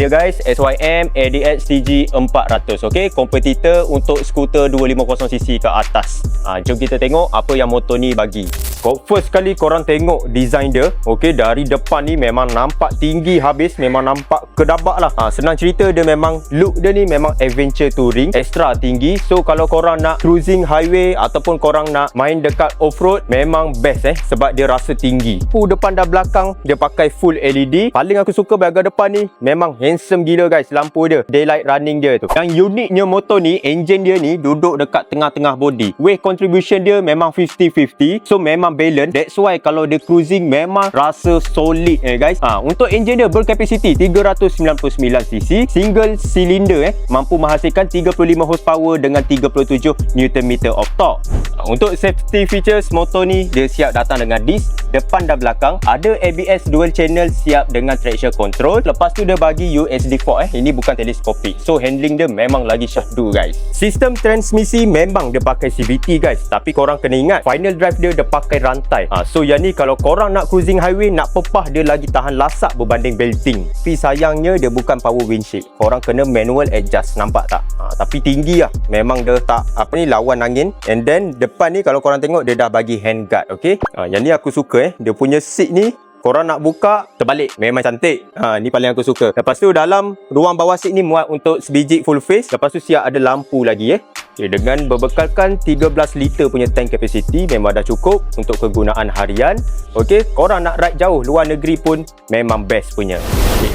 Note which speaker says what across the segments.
Speaker 1: Ya guys, SYM ADX TG 400. Okey, kompetitor untuk skuter 250cc ke atas. Jom kita tengok apa yang motor ni bagi. First kali korang tengok design dia. Okey, dari depan ni memang nampak tinggi habis, memang nampak kedabak lah. Senang cerita, dia memang look dia ni memang adventure touring, extra tinggi. So kalau korang nak cruising highway ataupun korang nak main dekat off-road, memang best sebab dia rasa tinggi. Depan dan belakang dia pakai full LED. Paling aku suka bahagian depan ni, memang handsome gila guys lampu dia, daylight running dia tu. Yang uniknya motor ni, engine dia ni duduk dekat tengah-tengah body. Weight contribution dia memang 50-50, so memang balance. That's why kalau dia cruising memang rasa solid guys. Untuk engine dia berkapasiti 399cc, single cylinder mampu menghasilkan 35 horsepower dengan 37 Nm of torque. Untuk safety features, motor ni dia siap datang dengan disk depan dan belakang, ada ABS dual channel siap dengan traction control. Lepas tu dia bagi USD fork ini bukan teleskopik, so handling dia memang lagi syahdu guys. Sistem transmisi memang dia pakai CVT guys, tapi korang kena ingat final drive dia pakai rantai. So yang ni kalau korang nak cruising highway, nak pepah, dia lagi tahan lasak berbanding belting. Tapi sayangnya dia bukan power windshield, korang kena manual adjust, nampak tak? Tapi tinggi lah, memang dia tak lawan angin. And then depan ni kalau korang tengok dia dah bagi handguard. Okay, yang ni aku suka dia punya seat ni, korang nak buka terbalik, memang cantik. Ni paling aku suka. Lepas tu dalam ruang bawah seat ni muat untuk sebiji full face. Lepas tu siap ada lampu lagi dengan berbekalkan 13 liter punya tank capacity, memang dah cukup untuk kegunaan harian. Okey, korang nak ride jauh luar negeri pun memang best punya.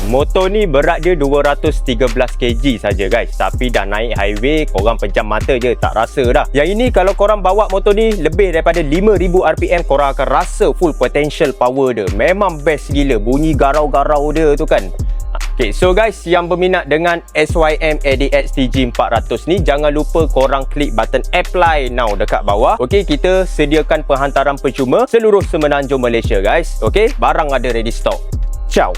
Speaker 1: Motor ni berat dia 213 kg saja guys, tapi dah naik highway korang pejam mata je, tak rasa dah. Yang ini kalau korang bawa motor ni lebih daripada 5000 rpm, korang akan rasa full potential power dia. Memang best gila, bunyi garau-garau dia tu kan. Okay, so guys, yang berminat dengan SYM ADX TG 400 ni, jangan lupa korang klik button apply now dekat bawah. Okay, kita sediakan penghantaran percuma seluruh Semenanjung Malaysia guys. Okay, barang ada ready stock. Ciao.